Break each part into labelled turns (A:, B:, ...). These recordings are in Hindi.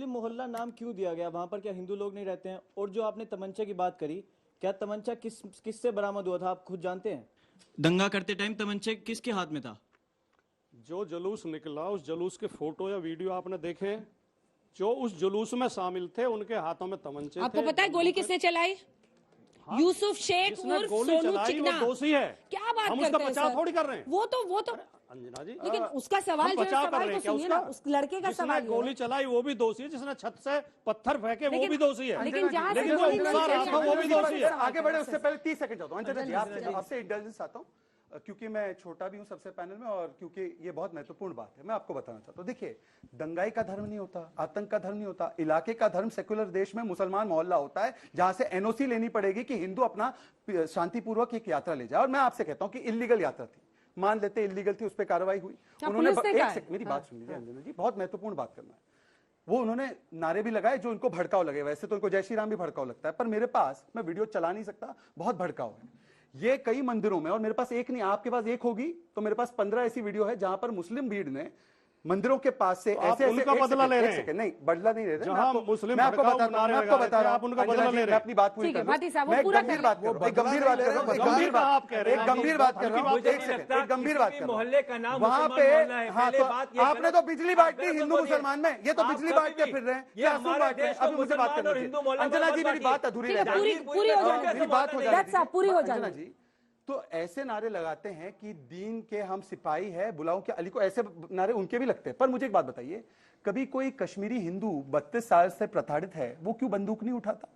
A: मुस्लिम मोहल्ला नाम क्यों दिया गया? वहां पर क्या हिंदू लोग नहीं रहते हैं? और जो आपने तमंचे की बात करी, क्या तमंचा किससे बरामद हुआ था, आप खुद जानते हैं? दंगा करते टाइम तमंचे किसके हाथ में था?
B: जो जुलूस निकला उस जुलूस के फोटो या वीडियो आपने देखे? जो उस जुलूस में शामिल थे उनके हाथों में तमंचे थे।
C: आपको पता है गोली किसने चलाई?
B: हाँ,
C: यूसुफ शेख उर्फ सोनू चिकना।
B: वो दोषी है।
C: क्या बात
B: हम
C: करते
B: उसका
C: हैं
B: बचाव
C: सर?
B: थोड़ी कर रहे हैं।
C: वो तो
B: अंजना जी,
C: लेकिन उसका सवाल जो है, सवाल तो सुनिए ना, उस लड़के का सवाल
B: गोली चलाई वो भी दोषी है, जिसने छत से पत्थर फेंके वो भी दोषी है।
C: लेकिन जहां से
B: जो
C: गोली
B: उड़ा रहा था वो भी दोषी है।
D: आगे बढ़े उससे पहले 30 सेकंड चाहता हूँ अंजना जी, आपसे इंटेलिजेंस आता हूँ, क्योंकि मैं छोटा भी हूं सबसे पैनल में और क्योंकि ये बहुत महत्वपूर्ण बात है, मैं आपको बताना चाहता हूँ। देखिए, दंगाई का धर्म नहीं होता, आतंक का धर्म नहीं होता, इलाके का धर्म सेक्युलर देश में मुसलमान मोहल्ला होता है जहां से एनओसी लेनी पड़ेगी कि हिंदू अपना शांतिपूर्वक एक यात्रा ले जाए। और मैं आपसे कहता हूं कि इलीगल यात्रा थी, मान लेते इलीगल थी, उस पर कार्रवाई हुई। उन्होंने मेरी बात सुन लीजिए अंजना जी, बहुत महत्वपूर्ण बात करना है। वो उन्होंने नारे भी लगाए जो इनको भड़काऊ लगे, वैसे तो इनको जय श्री राम भी भड़काऊ लगता है, पर मेरे पास, मैं वीडियो चला नहीं सकता, बहुत भड़काऊ है ये कई मंदिरों में। और मेरे पास एक नहीं, आपके पास एक होगी तो मेरे पास 15 ऐसी वीडियो है जहां पर मुस्लिम भीड़ ने मंदिरों के पास से ऐसे
B: उनका बदला ले रहे हैं।
D: नहीं, बदला नहीं ले रहे।
B: जहां मुस्लिम
D: मैं आपको बता रहा हूं,
B: आप उनका बदला ले रहे हैं।
D: अपनी बात पूरी कर रहा हूं, मैं गंभीर बात कर रहा हूं, एक गंभीर बात कर रहा हूं, एक गंभीर बात कर रहा हूं, एक गंभीर बात कर
E: मोहल्ले का नाम
D: वहां पे। हाँ, तो आपने तो बिजली बांट दी हिंदू मुसलमान में, ये तो बिजली बांट के फिर रहे हैं।
E: ये हमारे देश को
D: मुझे बात करना चाहिए अंजना जी, मेरी बात अधूरी रह
C: पूरी हो जाएगी,
D: मेरी बात हो जाएगी,
C: पूरी हो जाएगी।
D: तो ऐसे नारे लगाते हैं कि दीन के हम सिपाही है, बुलाओ के अली को, ऐसे नारे उनके भी लगते हैं। पर मुझे एक बात बताइए, कभी कोई कश्मीरी हिंदू 32 साल से प्रताड़ित है, वो क्यों बंदूक नहीं उठाता?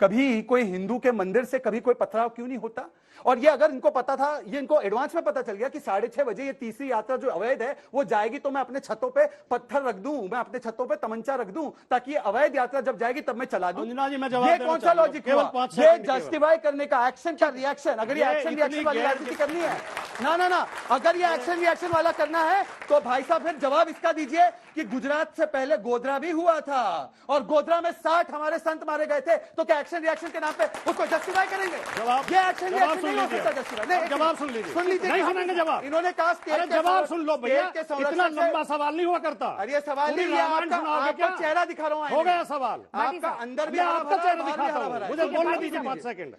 D: कभी कोई हिंदू के मंदिर से कभी कोई पथराव क्यों नहीं होता? और ये अगर इनको पता था, ये इनको एडवांस में पता चल गया कि 6:30 बजे ये तीसरी यात्रा जो अवैध है वो जाएगी, तो मैं अपने छतों पे पत्थर रख दूं, मैं अपने छतों पे तमंचा रख दूं, ताकि ये अवैध यात्रा जब जाएगी तब मैं चला दूं। ये कौन सा लॉजिक हुआ? ये जस्टिफाई करने का एक्शन का रिएक्शन, अगर ये एक्शन रिएक्शन वाली राजनीति करनी है, ना, अगर ये एक्शन रिएक्शन वाला करना है तो भाई साहब फिर जवाब इसका दीजिए कि गुजरात से पहले गोधरा भी हुआ था और गोधरा में 60 हमारे संत मारे गए थे, तो क्या एक्शन रिएक्शन के नाम पे उसको जस्टिफाई करेंगे? ये एक्शन रिएक्शन नहीं हो सकता जस्टिफाई।
B: जवाब सुन लीजिए,
D: सुन लीजिए,
B: नहीं सुनेंगे जवाब।
D: इन्होंने कहा
B: जवाब सुन लो भैया, इतना लंबा सवाल नहीं हुआ करता।
D: अरे सवाल नहीं, आपका चेहरा दिखा रहा हूँ,
B: हो गया सवाल,
D: आपका अंदर भी
B: आपका चेहरा दिखाता हूँ, मुझे बोलने दीजिए 5 सेकंड।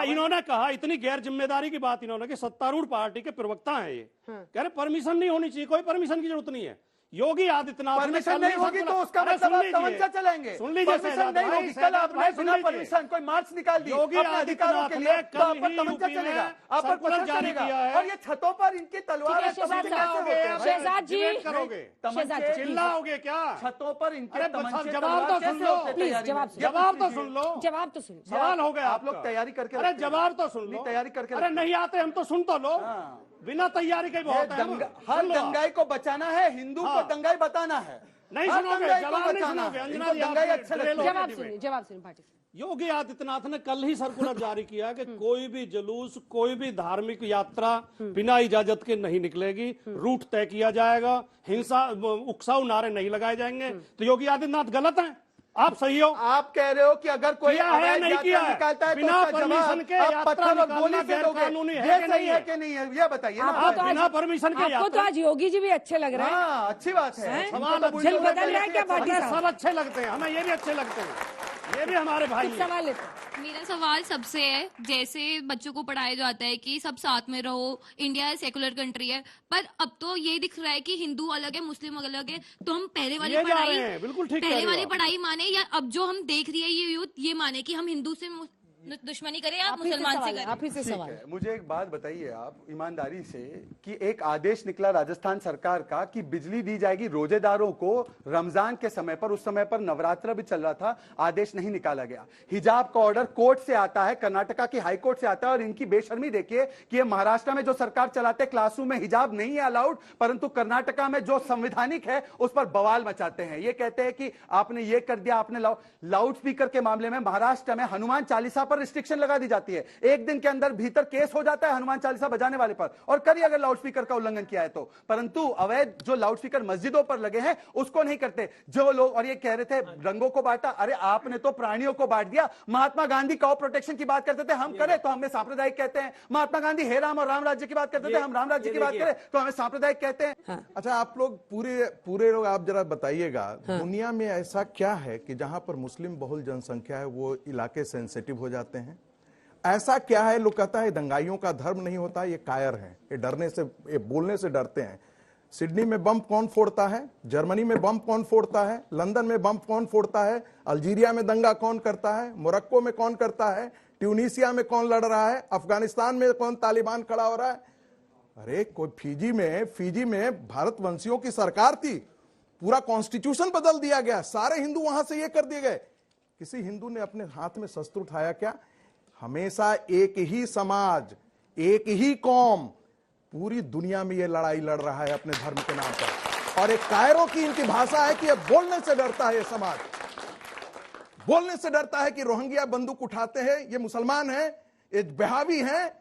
B: इन्होंने कहा, इतनी गैर जिम्मेदारी की बात इन्होंने कि सत्तारूढ़ पार्टी के प्रवक्ता है ये, कह रहे परमिशन नहीं होनी चाहिए, कोई परमिशन की जरूरत नहीं है। योगी आदित्यनाथ
D: परमिशन नहीं होगी तो उसका मतलब आप तमंचा चलाएंगे।
B: सुन लीजिए,
D: परमिशन नहीं होगी, कल आपने बिना परमिशन कोई मार्च निकाल दी
B: योगी
D: अधिकारों के लिए, तो आप पर तमंचा चलेगा, आप पर पत्थर चलेगा। और ये छतों पर इनकी तलवार
C: शहजाद जी
B: करोगे, चिल्लाओगे क्या?
D: छतों पर इनके
B: जवाब तो सुन लो,
C: प्लीज
B: जवाब तो सुन लो,
C: जवाब तो सुन।
B: सवाल हो गया,
D: आप लोग तैयारी करके,
B: अरे जवाब तो सुन लो,
D: तैयारी करके,
B: अरे नहीं आते हम तो सुन तो लो, बिना तैयारी के बहुत है।
D: हर दंगाई को बचाना है, हिंदू को दंगाई बताना है,
B: नहीं सुनोगे, जवाब नहीं सुनोगे। अंजना जी,
D: दंगाई अच्छा लगता है।
C: जवाब सुनिए पार्टी।
B: योगी आदित्यनाथ ने कल ही सर्कुलर जारी किया कि कोई भी जुलूस, कोई भी धार्मिक यात्रा बिना इजाजत के नहीं निकलेगी, रूट तय किया जाएगा, हिंसा उकसाऊ नारे नहीं लगाए जाएंगे। तो योगी आदित्यनाथ गलत हैं, आप सही हो।
D: आप कह रहे हो कि अगर कोई
B: नहीं किया
D: निकालता है
B: बिना परमिशन के यात्रा निकालना गैर कानूनी है
D: कि नहीं है, ये बताइए ना।
B: आप बिना परमिशन के
C: आपको तो आज योगी जी भी अच्छे लग रहे हैं।
D: हाँ, अच्छी बात है।
C: सवाल बदल रहा है क्या पार्टी?
B: सब अच्छे लगते हैं, हमें ये भी अच्छे लगते हैं, ये भी हमारे भाई।
C: सवाल लेते
F: मेरा सवाल सबसे है, जैसे बच्चों को पढ़ाया जाता है कि सब साथ में रहो, इंडिया सेकुलर कंट्री है, पर अब तो ये दिख रहा है कि हिंदू अलग है, मुस्लिम अलग है। तो हम पहले वाली पढ़ाई माने या अब जो हम देख रही है ये यूथ ये माने कि हम हिंदू से दुश्मनी करें या मुसलमान से करें?
C: आप ही से सवाल।
D: मुझे एक बात बताइए आप ईमानदारी से कि एक आदेश निकला राजस्थान सरकार का कि बिजली दी जाएगी रोजेदारों को रमजान के समय पर, उस समय पर नवरात्र भी चल रहा था, आदेश नहीं निकाला गया। हिजाब का ऑर्डर कोर्ट से आता है, कर्नाटका की हाई कोर्ट से आता है, और इनकी बेशर्मी देखिए कि ये महाराष्ट्र में जो सरकार चलाते हैं क्लासरूम में हिजाब नहीं है अलाउड, परंतु कर्नाटका में जो संवैधानिक है उस पर बवाल मचाते हैं। ये कहते हैं कि आपने ये कर दिया, आपने लाउड स्पीकर के मामले में महाराष्ट्र में हनुमान चालीसा पर रिस्ट्रिक्शन लगा दी जाती है, 1 दिन के अंदर भीतर केस हो जाता है हनुमान चालीसा बजाने वाले पर, और करिए अगर लाउडस्पीकर का उल्लंघन किया है तो। परंतु अवैध जो लाउडस्पीकर मस्जिदों पर लगे हैं उसको नहीं करते जो लोग। और ये कह रहे थे रंगों को बांटा, अरे आपने तो प्राणियों को बांट दिया। महात्मा गांधी काउ प्रोटेक्शन की बात करते थे, हम करें तो हमें सांप्रदायिक कहते हैं। महात्मा गांधी हे राम और राम राज्य की बात करते थे, हम राम राज्य की बात करें तो हमें सांप्रदायिक कहते हैं।
E: अच्छा, आप लोग पूरे लोग आप जरा बताइएगा, दुनिया में ऐसा क्या है कि जहां पर मुस्लिम बहुल जनसंख्या है वो इलाके सेंसिटिव हो जाते हैं? ऐसा क्या है? लोग कहता है दंगाइयों का धर्म नहीं होता, ये कायर हैं, ये डरने से, ये बोलने से डरते हैं। सिडनी में बम कौन फोड़ता है? जर्मनी में बम कौन फोड़ता है? लंदन में बम कौन फोड़ता है? अल्जीरिया में दंगा कौन करता है? मोरक्को में कौन करता है? ट्यूनीसिया में कौन लड़ रहा है? अफगानिस्तान में कौन तालिबान खड़ा हो रहा है? अरे कोई फीजी में भारतवंशियों की सरकार थी, पूरा कॉन्स्टिट्यूशन बदल दिया गया, सारे हिंदू वहां से ये कर दिए गए। किसी हिंदू ने अपने हाथ में शस्त्र उठाया क्या? हमेशा एक ही समाज, एक ही कौम पूरी दुनिया में ये लड़ाई लड़ रहा है अपने धर्म के नाम पर। और एक कायरों की इनकी भाषा है कि ये बोलने से डरता है, ये समाज बोलने से डरता है कि रोहिंग्या बंदूक उठाते हैं, ये मुसलमान हैं, ये बहावी हैं,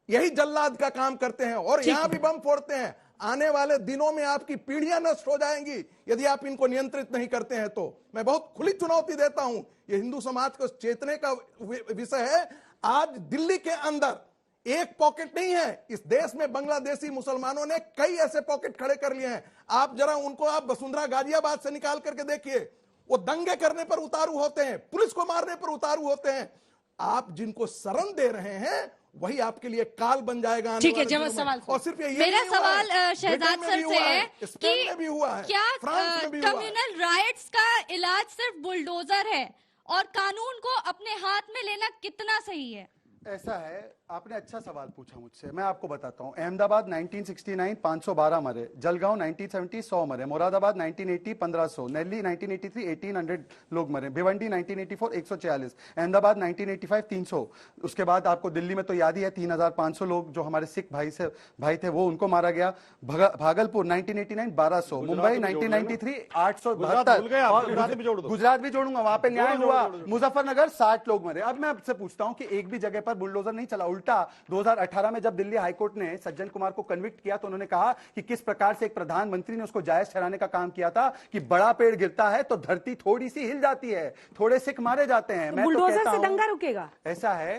E: यही जल्लाद का काम करते हैं और यहां भी बम फोड़ते हैं। आने वाले दिनों में आपकी पीढ़ियां नष्ट हो जाएंगी यदि आप इनको नियंत्रित नहीं करते हैं तो। मैं बहुत खुली चुनौती देता हूं, ये हिंदू समाज को चेतने का विषय है। आज दिल्ली के अंदर एक पॉकेट नहीं है, इस देश में बांग्लादेशी मुसलमानों ने कई ऐसे पॉकेट खड़े कर लिए हैं। आप जरा उनको आप वसुंधरा गाजियाबाद से निकाल करके देखिए, वो दंगे करने पर उतारू होते हैं, पुलिस को मारने पर उतारू होते हैं। आप जिनको शरण दे रहे हैं वही आपके लिए काल बन जाएगा।
C: ठीक है, जब सवाल
E: और सिर्फ ये
F: मेरा सवाल शहजाद सर से है
E: कि भी हुआ है,
F: क्या
E: फ्रांस में भी हुआ है।
F: कम्युनल राइट्स का इलाज सिर्फ बुलडोजर है और कानून को अपने हाथ में लेना कितना सही है?
D: ऐसा है, आपने अच्छा सवाल पूछा मुझसे, मैं आपको बताता हूं। अहमदाबाद 1969 512 मरे, जलगांव 1970 100 मरे, मुरादाबाद 1980 1500, दिल्ली 1983 1800 लोग मरे, भिवंडी 1984 146, अहमदाबाद 1985 300। उसके बाद आपको दिल्ली में तो याद ही है 3500 लोग जो हमारे सिख भाई थे वो उनको मारा गया। भागलपुर 1989 1200, मुंबई 1993 872, गुजरात भी जोड़ूंगा, वहां पे न्याय हुआ। मुजफ्फरनगर 60 लोग मरे। अब मैं आपसे पूछता हूं कि एक भी जगह पर बुलडोजर नहीं चला, उल्टा 2018 में जब दिल्ली हाईकोर्ट ने सज्जन कुमार को कन्विक्ट किया तो उन्होंने कहा कि किस प्रकार से एक प्रधानमंत्री ने उसको जायज ठहराने का काम किया था कि बड़ा पेड़ गिरता है तो धरती थोड़ी सी हिल जाती है, थोड़े सिख मारे जाते हैं। मैं तो
C: बुलडोजर से दंगा रुकेगा?
D: ऐसा है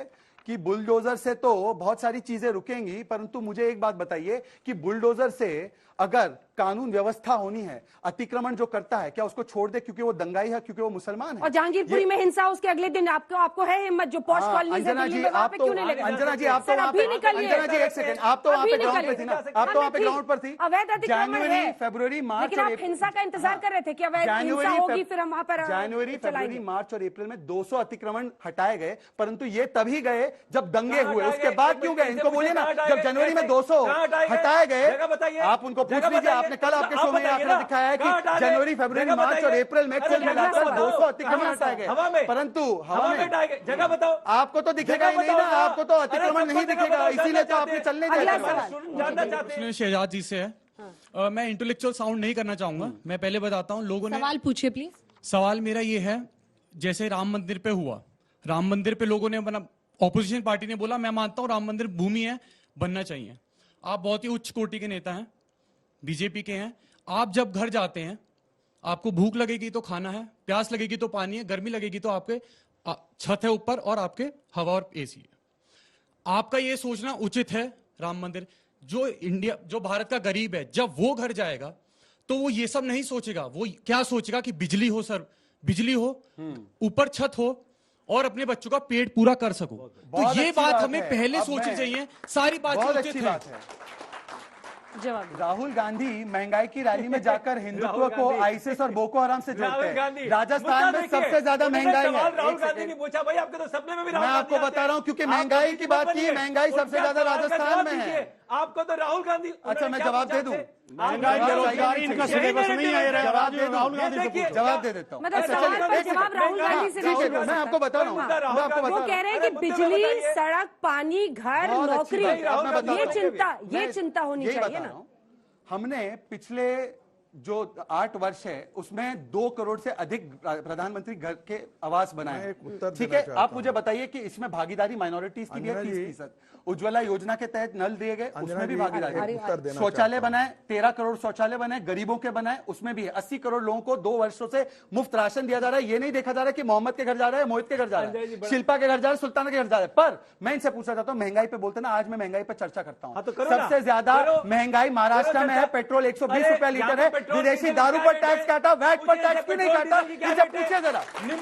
D: कि बुलडोजर से तो बहुत सारी चीजें रुकेंगी, परंतु मुझे एक बात बताइए कि बुलडोजर से अगर कानून व्यवस्था होनी है, अतिक्रमण जो करता है क्या उसको छोड़ दे क्योंकि वो दंगाई है, क्योंकि वो मुसलमान है?
C: और जहांगीरपुरी में हिंसा, उसके अगले दिन आपको है हिम्मत जो पॉश कॉलोनी से
D: अंजना जी आप तो
C: क्यों नहीं लगे?
D: अंजना जी आप तो वहां पे, अंजना जी एक सेकंड, आप तो वहां पे ग्राउंड पे थी ना, आप तो वहां पे ग्राउंड पर थी।
C: अवैध अतिक्रमण है,
D: जनवरी फरवरी मार्च,
C: लेकिन आप हिंसा का इंतजार कर रहे थे कि अवैध हिंसा होगी फिर हम वहां पर
D: जनवरी फरवरी मार्च और अप्रैल में 200 अतिक्रमण हटाए गए, परंतु ये तभी गए जब दंगे हुए। उसके बाद क्यों गए? इनको बोलिए ना, जब जनवरी में 200 हटाए गए, आप उनको पूछ लीजिए। आपने कल आपके शो में आपने दिखाया है कि जनवरी फरवरी मार्च और अप्रैल में कुल मिलाकर 200 अतिक्रमण हटाए गए, परंतु हवा में
G: जगह बताओ।
D: आपको तो दिखेगा ही नहीं ना, आपको तो अतिक्रमण नहीं दिखेगा, इसीलिए तो आपने चलने
G: दिया।
H: शहजाद जी से है, मैं इंटेलेक्चुअल साउंड नहीं करना चाहूंगा, मैं पहले बताता हूँ। लोगों ने
C: सवाल पूछिए प्लीज।
H: सवाल मेरा ये है, जैसे राम मंदिर पे हुआ, राम मंदिर पे लोगों ने बना, ऑपोजिशन पार्टी ने बोला मैं मानता हूं राम मंदिर भूमि है, बनना चाहिए। आप बहुत ही उच्च कोटि के नेता हैं, बीजेपी के हैं। आप जब घर जाते हैं, आपको भूख लगेगी तो खाना है, प्यास लगेगी तो पानी है, गर्मी लगेगी तो आपके छत है ऊपर और आपके हवा और एसी है। आपका ये सोचना उचित है। राम मंदिर, जो भारत का गरीब है, जब वो घर जाएगा तो वो ये सब नहीं सोचेगा। वो क्या सोचेगा कि बिजली हो, सर बिजली हो, ऊपर छत हो और अपने बच्चों का पेट पूरा कर सको। तो ये बात हमें पहले सोचनी चाहिए। सारी बात उचित है।
D: राहुल गांधी महंगाई की रैली में जाकर हिंदुत्व को आईसिस और बोको हराम से जोड़ते हैं। राजस्थान में सबसे ज्यादा महंगाई है।
G: राहुल गांधी ने पूछा भाई, आपके तो सपने में भी
D: मैं आपको बता रहा हूँ क्योंकि महंगाई की बात की, महंगाई सबसे ज्यादा राजस्थान में है।
G: आपको तो राहुल गांधी,
D: अच्छा मैं जवाब दे दूं?
B: महंगाई बेरोजगारी इनका सिलेबस नहीं है, राहुल गांधी से
D: जवाब दे देता हूँ।
C: जवाब राहुल गांधी से नहीं,
D: मैं आपको बता रहा हूँ।
C: वो कह रहे हैं कि बिजली, सड़क, पानी, घर, नौकरी, ये चिंता होनी चाहिए ना।
D: हमने पिछले जो 8 वर्ष है उसमें 2 करोड़ से अधिक प्रधानमंत्री घर के आवास बनाए।
E: मैं एक उत्तर
D: ठीक
E: देना
D: है,
E: चाहता
D: आप मुझे बताइए कि इसमें भागीदारी माइनॉरिटीज की भी है
E: अंजना जी,
D: 30%। उज्ज्वला योजना के तहत नल दिए गए,
E: अंजना
D: उसमें भी
E: जी,
D: भागीदारी
E: एक उत्तर देना
D: शौचालय
E: चाहता हूं।
D: बनाए, 13 करोड़ शौचालय बनाए, गरीबों के बनाए, उसमें भी है। 80 करोड़ लोगों को 2 वर्षों से मुफ्त राशन दिया जा रहा है। ये नहीं देखा जा रहा है कि मोहम्मद के घर जा रहा है, मोहित के घर जा रहा है, शिल्पा के घर जा रहा है, सुल्ताना के घर जा रहा है। पर मैं इनसे पूछना चाहता हूं, महंगाई पे बोलते ना, आज मैं महंगाई पे चर्चा करता हूं।
G: हाँ, तो करो ना।
D: सबसे ज्यादा
G: करो।
D: महंगाई महाराष्ट्र
G: करो
D: में है,
G: चर्चा।
D: पेट्रोल 120
G: अरे,
D: रुपया लीटर
G: यहाँ
D: है,
G: पे पेट्रोल
D: विदेशी
G: डीजल
D: दारू
G: क्या
D: पर
G: रेट
D: टैक्स
G: है?
D: काटा, वैट पर
G: पूछिए
D: टैक्स क्यों नहीं
G: पेट्रोल
D: काटा,
G: डीजल की क्या
D: इनसे
G: रेट है?
D: पूछिए जरा।